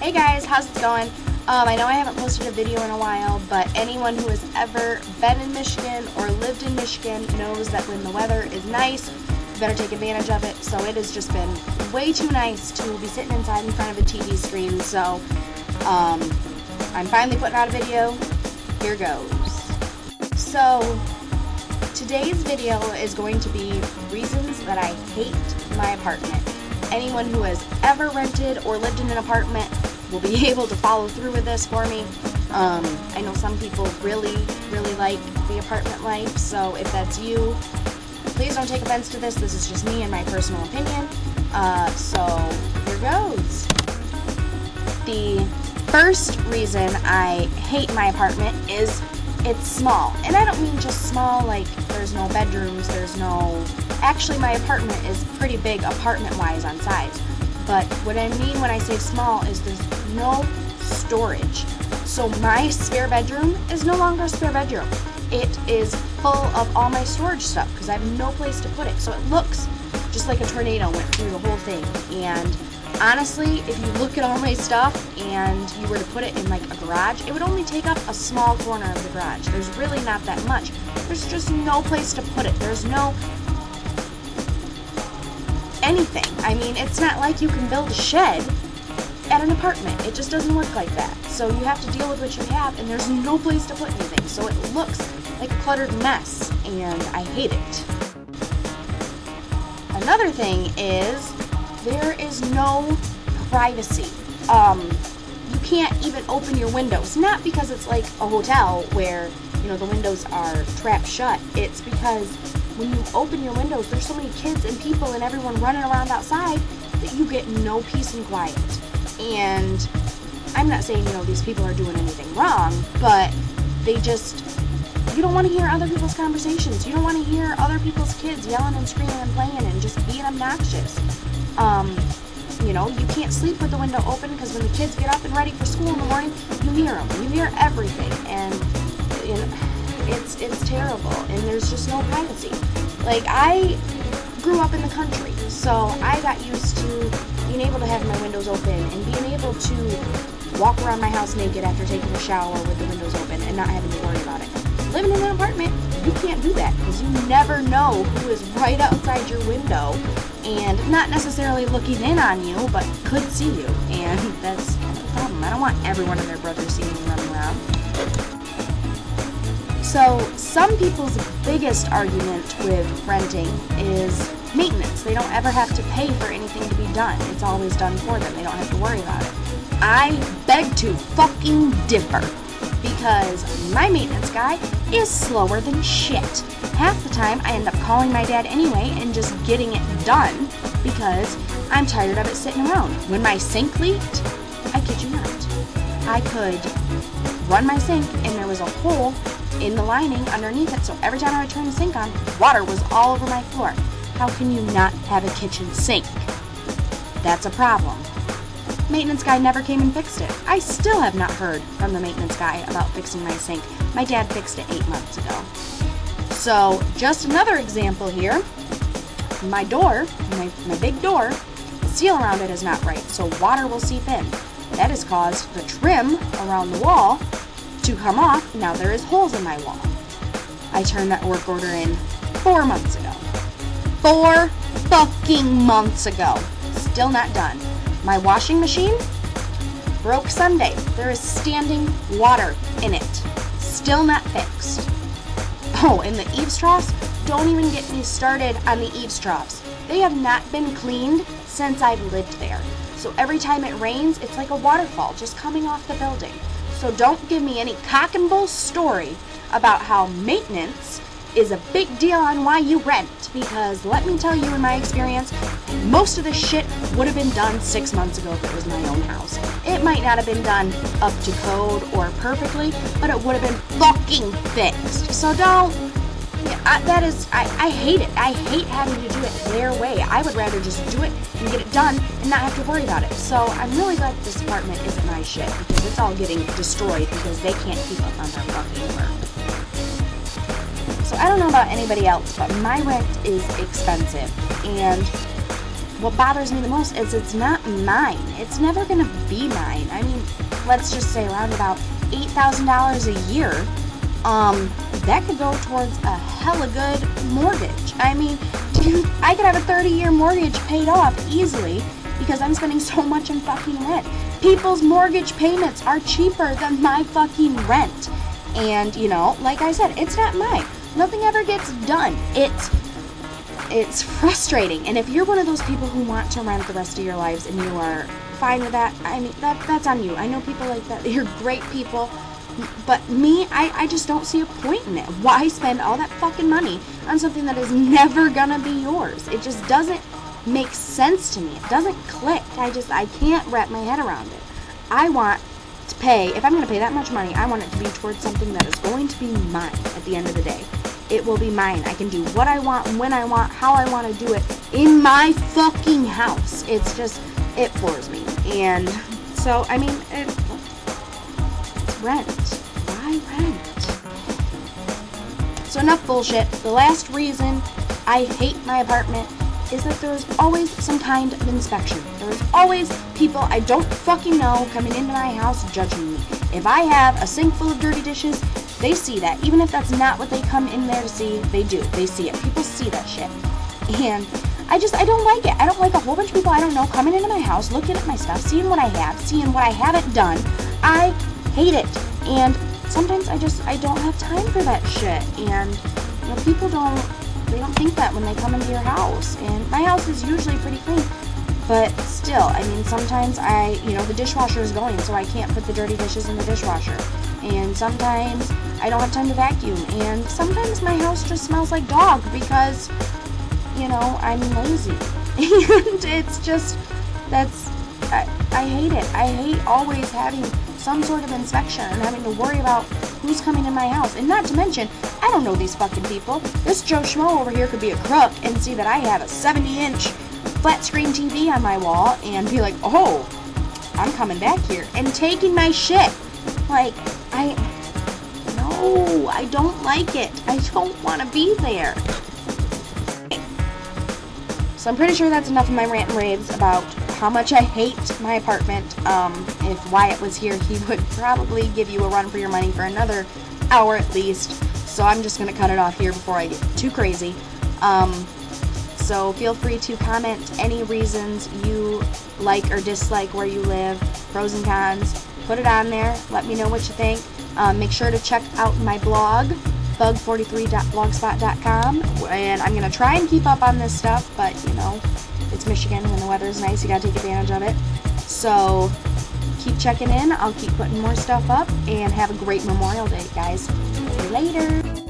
Hey guys, how's it going? I know I haven't posted a video in a while, but anyone who has ever been in Michigan or lived in Michigan knows that when the weather is nice, you better take advantage of it. So it has just been way too nice to be sitting inside in front of a TV screen. So I'm finally putting out a video. Here goes. So today's video is going to be reasons that I hate my apartment. Anyone who has ever rented or lived in an apartment will be able to follow through with this for me. I know some people really like the apartment life, so if that's you, please don't take offense to this. This is just me and my personal opinion. So here goes. The first reason I hate my apartment is it's small. And I don't mean just small like there's no bedrooms, actually my apartment is pretty big apartment-wise on size. But what I mean when I say small is there's no storage. So my spare bedroom is no longer a spare bedroom. It is full of all my storage stuff because I have no place to put it. So it looks just like a tornado went through the whole thing. And honestly, if you look at all my stuff and you were to put it in like a garage, it would only take up a small corner of the garage. There's really not that much. There's just no place to put it. There's no anything. I mean, it's not like you can build a shed at an apartment. It just doesn't work like that. So you have to deal with what you have, and there's no place to put anything. So it looks like a cluttered mess, and I hate it. Another thing is there is no privacy. You can't even open your windows. Not because it's like a hotel where, the windows are trapped shut. It's because when you open your windows, there's so many kids and people and everyone running around outside that you get no peace and quiet. And I'm not saying, these people are doing anything wrong, but you don't want to hear other people's conversations. You don't want to hear other people's kids yelling and screaming and playing and just being obnoxious. You can't sleep with the window open because when the kids get up and ready for school in the morning, you hear them. You hear everything. And it's terrible, and there's just no privacy. Like, I grew up in the country, so I got used to being able to have my windows open and being able to walk around my house naked after taking a shower with the windows open and not having to worry about it. Living in an apartment, you can't do that because you never know who is right outside your window and not necessarily looking in on you, but could see you, and that's kind of a problem. I don't want everyone and their brother seeing me running around. So some people's biggest argument with renting is maintenance. They don't ever have to pay for anything to be done. It's always done for them. They don't have to worry about it. I beg to fucking differ because my maintenance guy is slower than shit. Half the time I end up calling my dad anyway and just getting it done because I'm tired of it sitting around. When my sink leaked, I kid you not, I could run my sink and there was a hole in the lining underneath it, so every time I would turn the sink on, water was all over my floor. How can you not have a kitchen sink? That's a problem. Maintenance guy never came and fixed it. I still have not heard from the maintenance guy about fixing my sink. My dad fixed it 8 months ago. So, just another example here. My door, my big door, the seal around it is not right, so water will seep in. That has caused the trim around the wall to come off. Now there is holes in my wall. I turned that work order in 4 months ago. 4 fucking months ago. Still not done. My washing machine broke Sunday. There is standing water in it. Still not fixed. Oh, and the eaves troughs? Don't even get me started on the eaves troughs. They have not been cleaned since I've lived there. So every time it rains, it's like a waterfall just coming off the building. So don't give me any cock and bull story about how maintenance is a big deal on why you rent, because let me tell you, in my experience, most of this shit would have been done 6 months ago if it was my own house. It might not have been done up to code or perfectly, but it would have been fucking fixed. So don't, I hate it. I hate having to do it their way. I would rather just do it and get it done and not have to worry about it. So I'm really glad this apartment isn't my shit, because it's all getting destroyed because they can't keep up on their fucking work. So I don't know about anybody else, but my rent is expensive, and what bothers me the most is it's not mine. It's never gonna be mine. I mean, let's just say around about $8,000 a year. That could go towards a hella good mortgage. I mean, dude, I could have a 30-year mortgage paid off easily because I'm spending so much on fucking rent. People's mortgage payments are cheaper than my fucking rent. And, you know, like I said, it's not mine. Nothing ever gets done. It's frustrating. And if you're one of those people who want to rent the rest of your lives and you are fine with that, I mean, that's on you. I know people like that. You're great people. But me, I just don't see a point in it. Why spend all that fucking money on something that is never gonna be yours? It just doesn't make sense to me. It doesn't click. I can't wrap my head around it. I want to pay, if I'm gonna pay that much money, I want it to be towards something that is going to be mine at the end of the day. It will be mine. I can do what I want, when I want, how I want to do it in my fucking house. It's just, it floors me. And so, I mean, it's rent. Why rent? So enough bullshit. The last reason I hate my apartment is that there's always some kind of inspection. There's always people I don't fucking know coming into my house judging me. If I have a sink full of dirty dishes, they see that. Even if that's not what they come in there to see, they do. They see it. People see that shit. And I don't like it. I don't like a whole bunch of people I don't know coming into my house, looking at my stuff, seeing what I have, seeing what I haven't done. I hate it. And sometimes I don't have time for that shit. And, you know, people don't think that when they come into your house. And my house is usually pretty clean. But still, I mean, sometimes the dishwasher is going, so I can't put the dirty dishes in the dishwasher. And sometimes I don't have time to vacuum. And sometimes my house just smells like dog because, you know, I'm lazy. And it's just, I hate it. I hate always having some sort of inspection and having to worry about who's coming in my house. And not to mention, I don't know these fucking people. This Joe Schmo over here could be a crook and see that I have a 70-inch flat screen TV on my wall and be like, oh, I'm coming back here and taking my shit. Like, no, I don't like it. I don't want to be there. So I'm pretty sure that's enough of my rant and raves about how much I hate my apartment. If Wyatt was here, he would probably give you a run for your money for another hour at least. So I'm just going to cut it off here before I get too crazy. So feel free to comment any reasons you like or dislike where you live, pros and cons. Put it on there. Let me know what you think. Make sure to check out my blog, bug43.blogspot.com, and I'm going to try and keep up on this stuff, but, you know, it's Michigan. When the weather is nice, you got to take advantage of it. So keep checking in. I'll keep putting more stuff up, and have a great Memorial Day, guys. See you later.